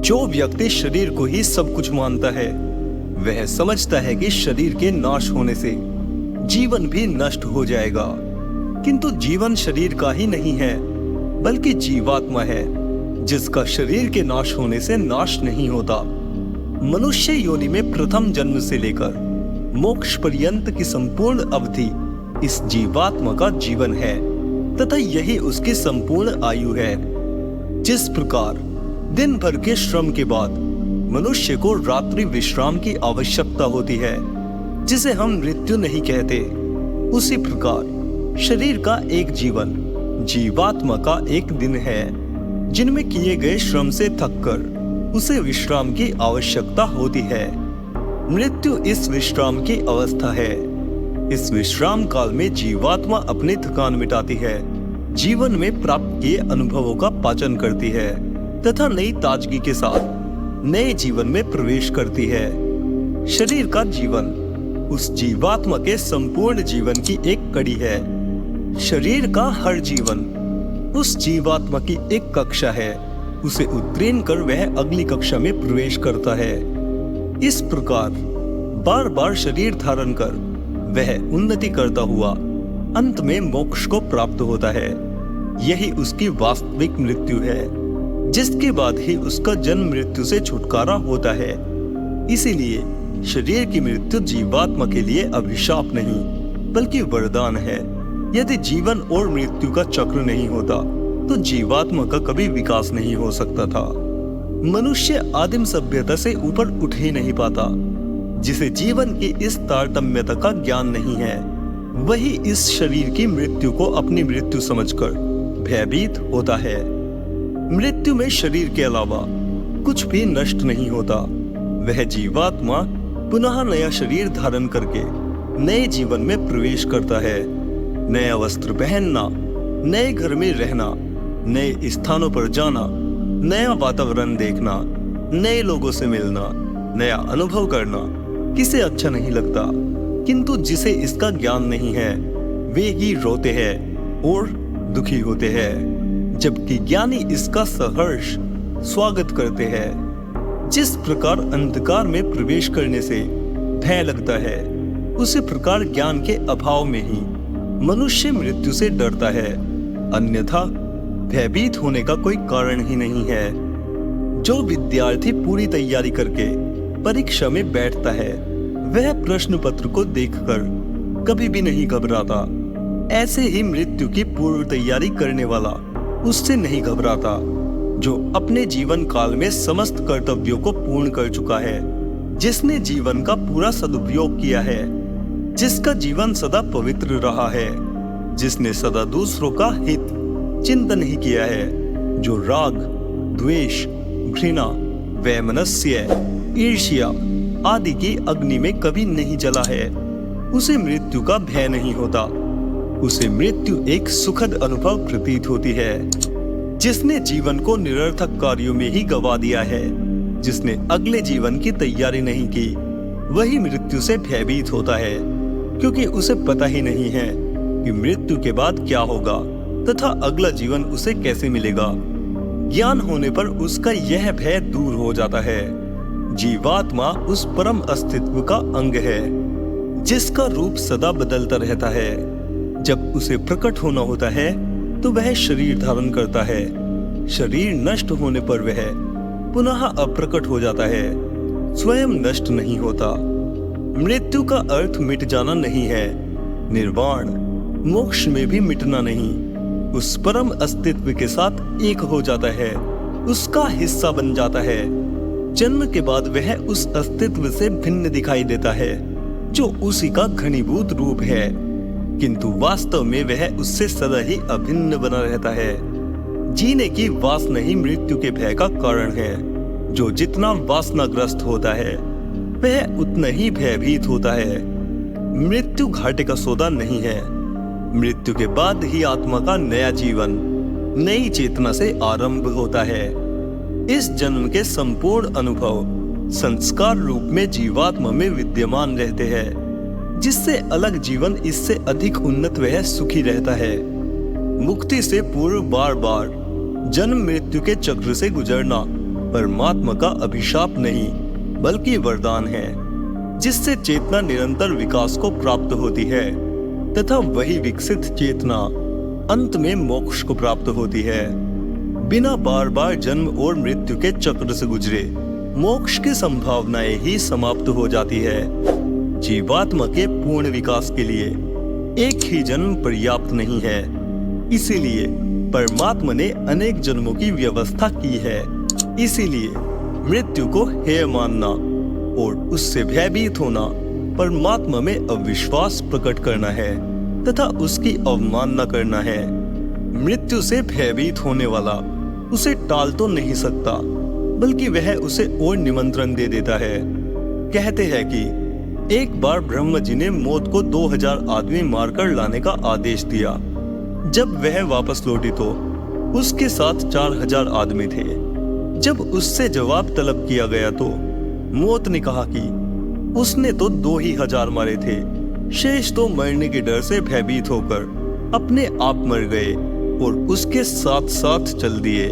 जो व्यक्ति शरीर को ही सब कुछ मानता है वह समझता है कि शरीर के नाश होने से जीवन भी नष्ट हो जाएगा, किंतु जीवन शरीर का ही नहीं है बल्कि जीवात्मा है जिसका शरीर के नाश होने से नाश नहीं होता। मनुष्य योनि में प्रथम जन्म से लेकर मोक्ष पर्यंत की संपूर्ण अवधि इस जीवात्मा का जीवन है तथा यही उसकी संपूर्ण आयु है। जिस प्रकार दिन भर के श्रम के बाद मनुष्य को रात्रि विश्राम की आवश्यकता होती है जिसे हम मृत्यु नहीं कहते, उसी प्रकार शरीर का एक जीवन जीवात्मा का एक दिन है जिनमें किए गए श्रम से थककर उसे विश्राम की आवश्यकता होती है। मृत्यु इस विश्राम की अवस्था है। इस विश्राम काल में जीवात्मा अपनी थकान मिटाती है, जीवन में प्राप्त किए अनुभवों का पाचन करती है तथा नई ताजगी के साथ नए जीवन में प्रवेश करती है। शरीर का जीवन उस जीवात्मा के संपूर्ण जीवन की एक कड़ी है। शरीर का हर जीवन उस जीवात्मा की एक कक्षा है, उसे उत्तीर्ण कर वह अगली कक्षा में प्रवेश करता है। इस प्रकार बार बार शरीर धारण कर वह उन्नति करता हुआ अंत में मोक्ष को प्राप्त होता है। यही उसकी वास्तविक मृत्यु है, जिसके बाद ही उसका जन्म मृत्यु से छुटकारा होता है। इसीलिए शरीर की मृत्यु जीवात्मा के लिए अभिशाप नहीं बल्कि वरदान है। यदि जीवन और मृत्यु का चक्र नहीं होता तो जीवात्मा का कभी विकास नहीं हो सकता था। मनुष्य आदिम सभ्यता से ऊपर उठ ही नहीं पाता। जिसे जीवन की इस तारतम्यता का ज्ञान नहीं है वही इस शरीर की मृत्यु को अपनी मृत्यु समझकर भयभीत होता है। मृत्यु में शरीर के अलावा कुछ भी नष्ट नहीं होता। वह जीवात्मा पुनः नया शरीर धारण करके नए जीवन में प्रवेश करता है। नया वस्त्र पहनना, नए घर में रहना, नए स्थानों पर जाना, नया वातावरण देखना, नए लोगों से मिलना, नया अनुभव करना किसे अच्छा नहीं लगता, किंतु जिसे इसका ज्ञान नहीं है वे ही रोते हैं और दुखी होते हैं, जबकि ज्ञानी इसका सहर्ष स्वागत करते हैं। जिस प्रकार अंधकार में प्रवेश करने से भय लगता है, उसी प्रकार ज्ञान के अभाव में ही मनुष्य मृत्यु से डरता है, अन्यथा भयभीत होने का कोई कारण ही नहीं है। जो विद्यार्थी पूरी तैयारी करके परीक्षा में बैठता है वह प्रश्न पत्र को देखकर कभी भी नहीं घबराता। ऐसे ही मृत्यु की पूर्व तैयारी करने वाला उससे नहीं घबराता, जो अपने जीवन काल में समस्त कर्तव्यों को पूर्ण कर चुका है, जिसने जीवन का पूरा सदुपयोग किया है, जिसका जीवन सदा पवित्र रहा है, जिसने सदा दूसरों का हित चिंतन ही किया है, जो राग, द्वेष, घृणा, वैमनस्य, ईर्ष्या आदि की अग्नि में कभी नहीं जला है, उसे मृत्यु का भय नहीं होता। उसे मृत्यु एक सुखद अनुभव प्रतीत होती है। जिसने जीवन को निरर्थक कार्यों में ही गवा दिया है, जिसने अगले जीवन की तैयारी नहीं की, वही मृत्यु से भयभीत होता है, क्योंकि उसे पता ही नहीं है कि मृत्यु के बाद क्या होगा तथा अगला जीवन उसे कैसे मिलेगा। ज्ञान होने पर उसका यह भय दूर हो जाता है। जीवात्मा उस परम अस्तित्व का अंग है जिसका रूप सदा बदलता रहता है। जब उसे प्रकट होना होता है तो वह शरीर धारण करता है। शरीर नष्ट होने पर वह पुनः अप्रकट हो जाता है, स्वयं नष्ट नहीं होता। मृत्यु का अर्थ मिट जाना नहीं है, निर्वाण मोक्ष में भी मिटना नहीं, उस परम अस्तित्व के साथ एक हो जाता है, उसका हिस्सा बन जाता है। जन्म के बाद वह उस अस्तित्व से भिन्न दिखाई देता है जो उसी का घनीभूत रूप है, किंतु वास्तव में वह उससे सदा ही अभिन्न बना रहता है। जीने की वासना ही मृत्यु के भय का कारण है। जो जितना वासनाग्रस्त होता है वह उतना ही भयभीत होता है। मृत्यु घाटे का सौदा नहीं है। मृत्यु के बाद ही आत्मा का नया जीवन नई चेतना से आरंभ होता है। इस जन्म के संपूर्ण अनुभव संस्कार रूप में जीवात्मा में विद्यमान रहते हैं, जिससे अलग जीवन इससे अधिक उन्नत वह सुखी रहता है। मुक्ति से पूर्व बार बार जन्म मृत्यु के चक्र से गुजरना परमात्मा का अभिशाप नहीं बल्कि वरदान है, जिससे चेतना निरंतर विकास को प्राप्त होती है तथा वही विकसित चेतना अंत में मोक्ष को प्राप्त होती है। बिना बार बार जन्म और मृत्यु के चक्र से गुजरे मोक्ष की संभावनाएं ही समाप्त हो जाती है। जीवात्मा के पूर्ण विकास के लिए एक ही जन्म पर्याप्त नहीं है, इसीलिए परमात्मा ने अनेक जन्मों की व्यवस्था की है। इसीलिए मृत्यु को हेय मानना और उससे भयभीत होना परमात्मा में अविश्वास प्रकट करना है तथा उसकी अवमानना करना है। मृत्यु से भयभीत होने वाला उसे टाल तो नहीं सकता, बल्कि वह उसे और निमंत्रण दे देता है। कहते हैं कि एक बार ब्रह्मा जी ने मौत को 2000 आदमी मारकर लाने का आदेश दिया। जब वह वापस लौटी तो उसके साथ 4000 आदमी थे। जब उससे जवाब तलब किया गया तो मौत ने कहा कि उसने तो 2000 मारे थे, शेष तो मरने के डर से भयभीत होकर अपने आप मर गए और उसके साथ साथ चल दिए।